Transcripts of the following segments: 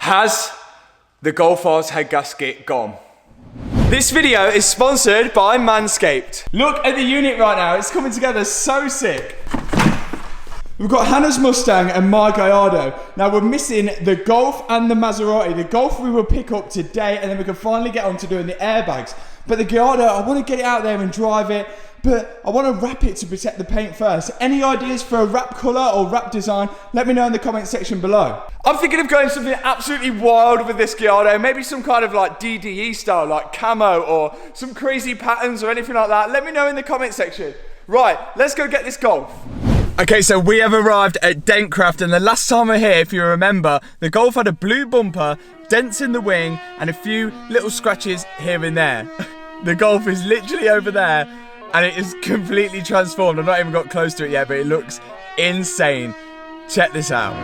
Has the Golf R's head gasket gone? This video is sponsored by Manscaped. Look at the unit right now, it's coming together so sick. We've got Hannah's Mustang and my Gallardo. Now we're missing the Golf and the Maserati. The Golf we will pick up today and then we can finally get on to doing the airbags. But the Gallardo, I want to get it out there and drive it, but I want to wrap it to protect the paint first. Any ideas for a wrap colour or wrap design? Let me know in the comment section below. I'm thinking of going something absolutely wild with this Gallardo. Maybe some kind of like DDE style, like camo or some crazy patterns or anything like that. Let me know in the comment section. Right, let's go get this Golf. Okay, so we have arrived at Dentcraft, and the last time we were here, if you remember, the Golf had a blue bumper, dents in the wing, and a few little scratches here and there. The Golf is literally over there, and it is completely transformed. I've not even got close to it yet, but it looks insane. Check this out.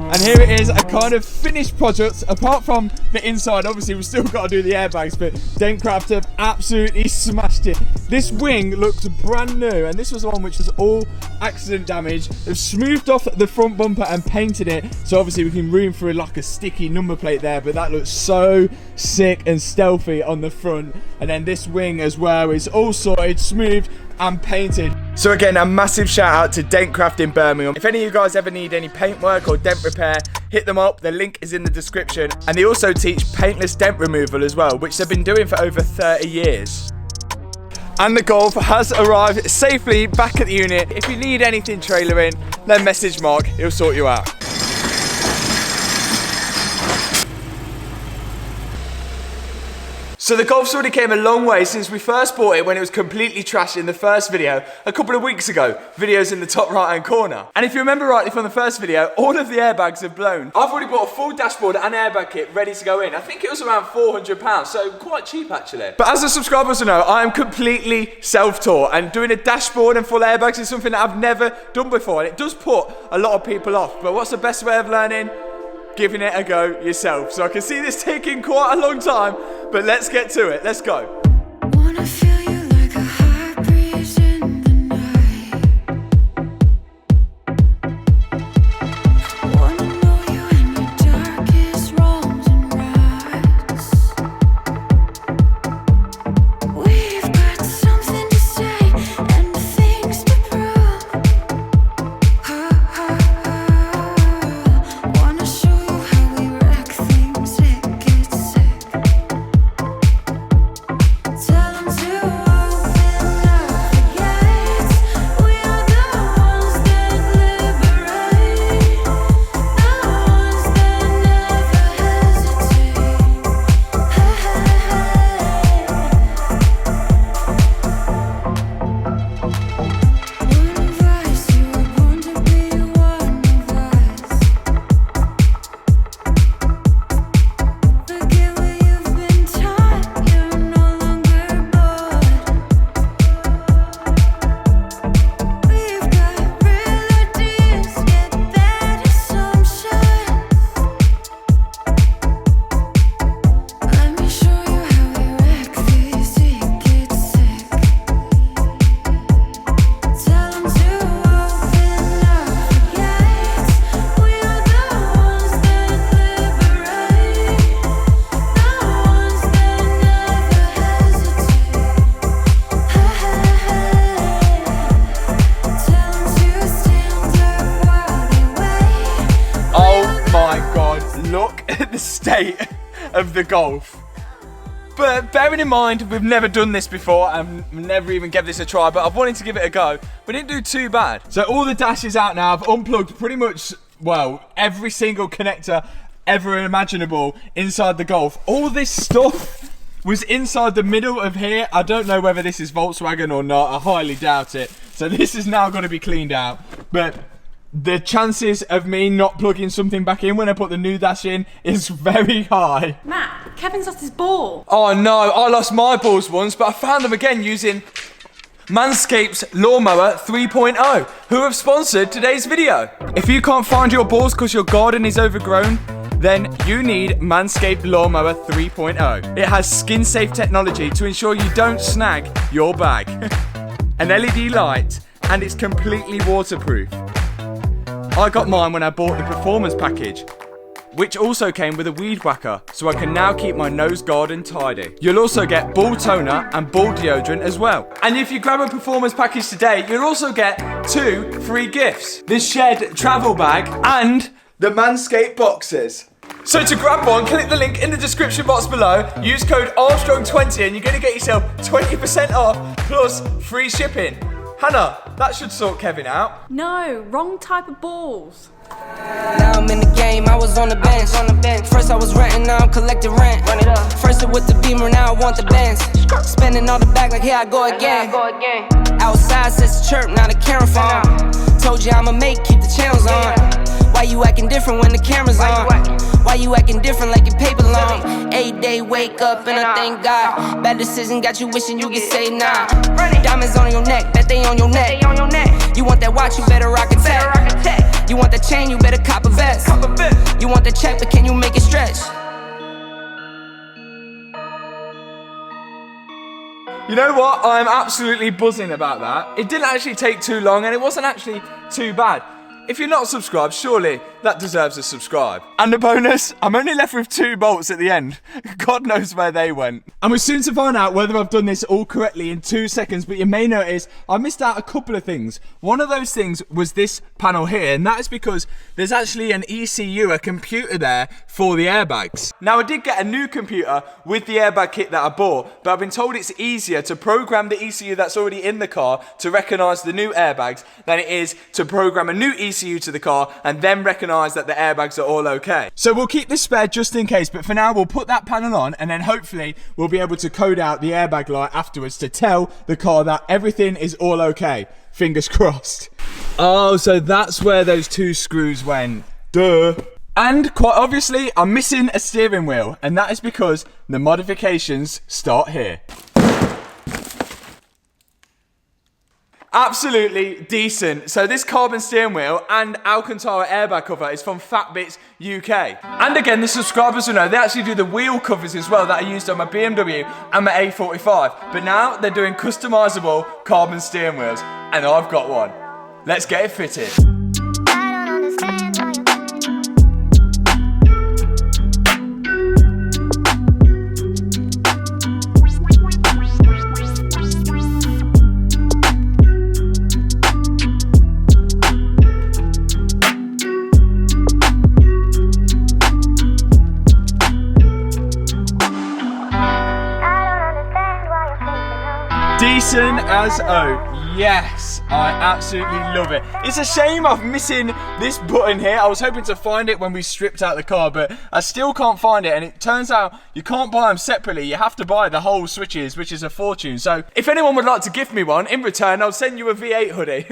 And here it is, a kind of finished product. Apart from the inside, obviously we've still got to do the airbags, but Dentcraft have absolutely smashed it. This wing looks brand new, and this was the one which was all accident damage. They've smoothed off the front bumper and painted it, so obviously we can room for like a sticky number plate there, but that looks so sick and stealthy on the front. And then this wing as well is all sorted, smooth and painted. So again, a massive shout out to Dentcraft in Birmingham. If any of you guys ever need any paint work or dent repair, hit them up. The link is in the description. And they also teach paintless dent removal as well, which they've been doing for over 30 years. And the Golf has arrived safely back at the unit. If you need anything trailering, then message Mark, he'll sort you out. So the Golf's already came a long way since we first bought it when it was completely trashed in the first video a couple of weeks ago. Videos in the top right hand corner. And if you remember rightly from the first video, all of the airbags have blown. I've already bought a full dashboard and airbag kit ready to go in. I think it was around £400, so quite cheap actually. But as the subscribers will know, I am completely self-taught, and doing a dashboard and full airbags is something that I've never done before, and it does put a lot of people off. But what's the best way of learning? Giving it a go yourself. So I can see this taking quite a long time, but let's get to it. Let's go. Wanna feel you like a high breeze in the night. Wanna know you in your darkest wrongs and rights. We've got something to say and things to prove. Wanna show you how we wreck things, it gets sick. Tell them to open up the gates. We are the ones that liberate, the ones that never hesitate. One of us, you were born to be one of us. Forget what you've been taught, you're no longer bored. We've got real ideas, get that assumption. Let me show you how we wreck this, it gets sick. Tell them to open up the gates. We are the ones that liberate, the ones that never hesitate. Tell them to stand up while they wait. Oh my God, look at the state of the Golf. But bearing in mind, we've never done this before and never even gave this a try, but I've wanted to give it a go. We didn't do too bad. So all the dash is out now. I've unplugged pretty much, well, every single connector ever imaginable inside the Golf. All this stuff was inside the middle of here. I don't know whether this is Volkswagen or not. I highly doubt it. So this is now going to be cleaned out. But the chances of me not plugging something back in when I put the new dash in is very high. Matt, Kevin's lost his ball. Oh no, I lost my balls once, but I found them again using Manscaped's Lawnmower 3.0, who have sponsored today's video. If you can't find your balls because your garden is overgrown, then you need Manscaped Lawnmower 3.0. It has skin-safe technology to ensure you don't snag your bag. An LED light, and it's completely waterproof. I got mine when I bought the Performance package, which also came with a weed whacker, so I can now keep my nose garden tidy. You'll also get ball toner and ball deodorant as well. And if you grab a Performance package today, you'll also get 2 free gifts. The Shed travel bag and the Manscaped boxes. So to grab one, click the link in the description box below, use code Armstrong20 and you're gonna get yourself 20% off plus free shipping. Hannah, that should sort Kevin out. No, wrong type of balls. Now I'm in the game, I was on the bench. First I was renting, now I'm collecting rent. Run it up. First it with the Beamer, now I want the Benz. Spending all the bag like here I go again. Outside says the chirp, now the camera phone. Told you I'ma keep the channels on. Why you acting different when the camera's on? Why you acting different like your paper long? 8-day wake up and I thank God. Bad decision got you wishing you could say nah. Diamonds on your neck, bet they on your neck. You want that watch, you better rock a tech. You want that chain, you better cop a vest. You want the check, but can you make it stretch? You know what? I'm absolutely buzzing about that. It didn't actually take too long and it wasn't actually too bad. If you're not subscribed, surely that deserves a subscribe. And a bonus, I'm only left with 2 bolts at the end. God knows where they went. And we're soon to find out whether I've done this all correctly in 2 seconds, but you may notice I missed out a couple of things. One of those things was this panel here, and that is because there's actually an ECU, a computer there for the airbags. Now I did get a new computer with the airbag kit that I bought, but I've been told it's easier to program the ECU that's already in the car to recognise the new airbags than it is to program a new ECU to the car and then recognise that the airbags are all okay. So we'll keep this spare just in case, but for now we'll put that panel on and then hopefully we'll be able to code out the airbag light afterwards to tell the car that everything is all okay. Fingers crossed. Oh, so that's where those 2 screws went. Duh. And quite obviously I'm missing a steering wheel, and that is because the modifications start here. Absolutely decent. So this carbon steering wheel and Alcantara airbag cover is from Fatbits UK. And again, the subscribers will know they actually do the wheel covers as well that I used on my BMW and my A45. But now they're doing customizable carbon steering wheels, and I've got one. Let's get it fitted. I don't understand why you Decent as oak. Yes, I absolutely love it. It's a shame I'm missing this button here. I was hoping to find it when we stripped out the car, but I still can't find it. And it turns out you can't buy them separately. You have to buy the whole switches, which is a fortune. So if anyone would like to gift me one, in return, I'll send you a V8 hoodie.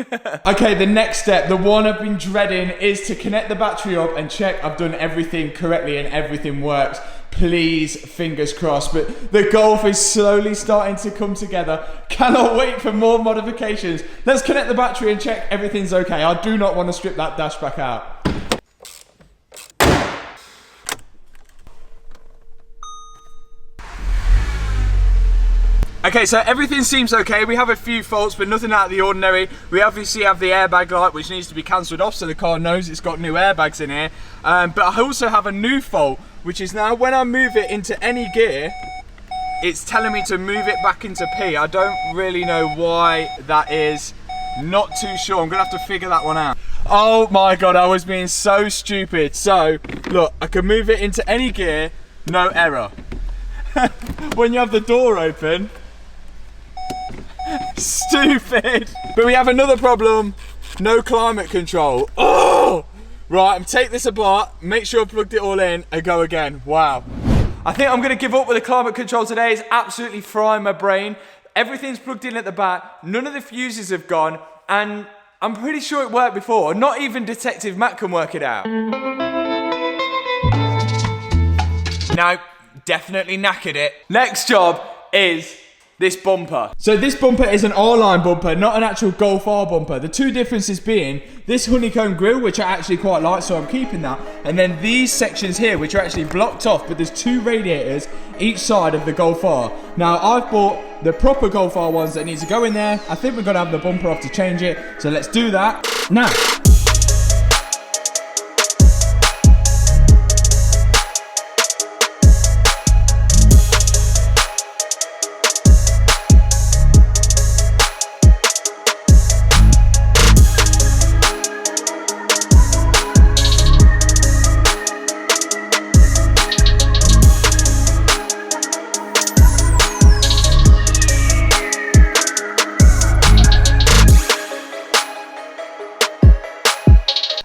Okay, the next step, the one I've been dreading, is to connect the battery up and check I've done everything correctly and everything works. Please, fingers crossed, but the Golf is slowly starting to come together. Cannot wait for more modifications. Let's connect the battery and check everything's okay. I do not want to strip that dash back out. Okay, so everything seems okay. We have a few faults, but nothing out of the ordinary. We obviously have the airbag light, which needs to be cancelled off so the car knows it's got new airbags in here. But I also have a new fault, which is now when I move it into any gear, it's telling me to move it back into P. I don't really know why that is. Not too sure. I'm gonna have to figure that one out. Oh my God, I was being so stupid. So, look, I can move it into any gear, no error. When you have the door open, stupid. But we have another problem, no climate control. Oh! Right, I'm take this apart, make sure I plugged it all in and go again. Wow. I think I'm gonna give up with the climate control today. It's absolutely frying my brain. Everything's plugged in at the back, none of the fuses have gone, and I'm pretty sure it worked before. Not even Detective Matt can work it out. No, definitely knackered it. Next job is this bumper. So this bumper is an R-line bumper, not an actual Golf R bumper. The two differences being this honeycomb grille, which I actually quite like, so I'm keeping that. And then these sections here, which are actually blocked off, but there's two radiators each side of the Golf R. Now, I've bought the proper Golf R ones that need to go in there. I think we're gonna have the bumper off to change it. So let's do that now.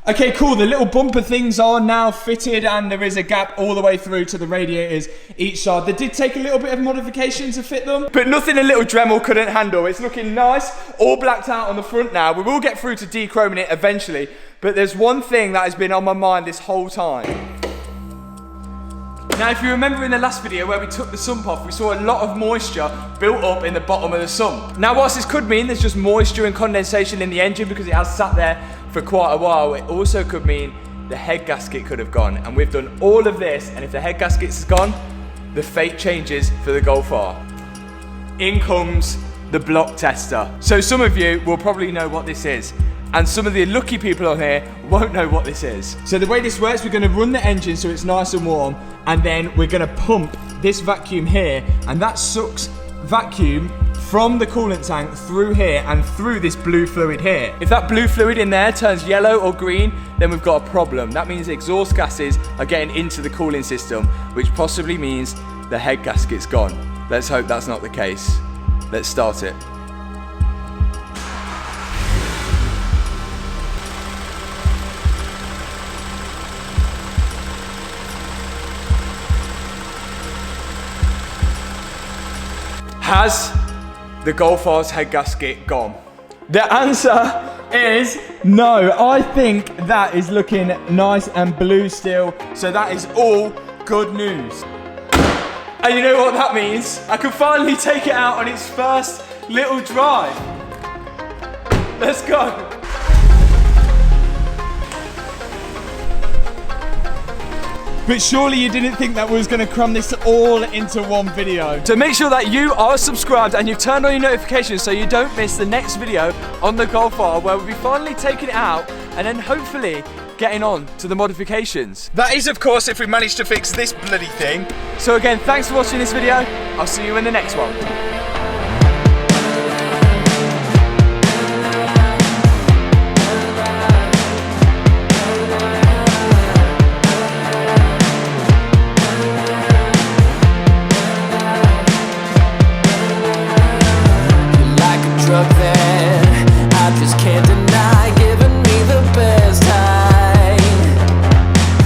Okay, cool, the little bumper things are now fitted and there is a gap all the way through to the radiators each side. They did take a little bit of modification to fit them, but nothing a little Dremel couldn't handle. It's looking nice, all blacked out on the front now. We will get through to dechroming it eventually, but there's one thing that has been on my mind this whole time. Now, if you remember in the last video where we took the sump off, we saw a lot of moisture built up in the bottom of the sump. Now, whilst this could mean there's just moisture and condensation in the engine because it has sat there for quite a while, it also could mean the head gasket could have gone. And we've done all of this, and if the head gasket's gone, the fate changes for the Golf R. In comes the block tester. So some of you will probably know what this is, and some of the lucky people on here won't know what this is. So the way this works, we're gonna run the engine so it's nice and warm, and then we're gonna pump this vacuum here, and that sucks vacuum from the coolant tank through here and through this blue fluid here. If that blue fluid in there turns yellow or green, then we've got a problem. That means exhaust gases are getting into the cooling system, which possibly means the head gasket's gone. Let's hope that's not the case. Let's start it. Has the Golf R's head gasket gone? The answer is no. I think that is looking nice and blue still, so that is all good news. And you know what that means? I can finally take it out on its first little drive. Let's go. But surely you didn't think that we was going to cram this all into one video. So make sure that you are subscribed and you've turned on your notifications so you don't miss the next video on the Golf R, where we'll be finally taking it out and then hopefully getting on to the modifications. That is, of course, if we manage to fix this bloody thing. So again, thanks for watching this video. I'll see you in the next one.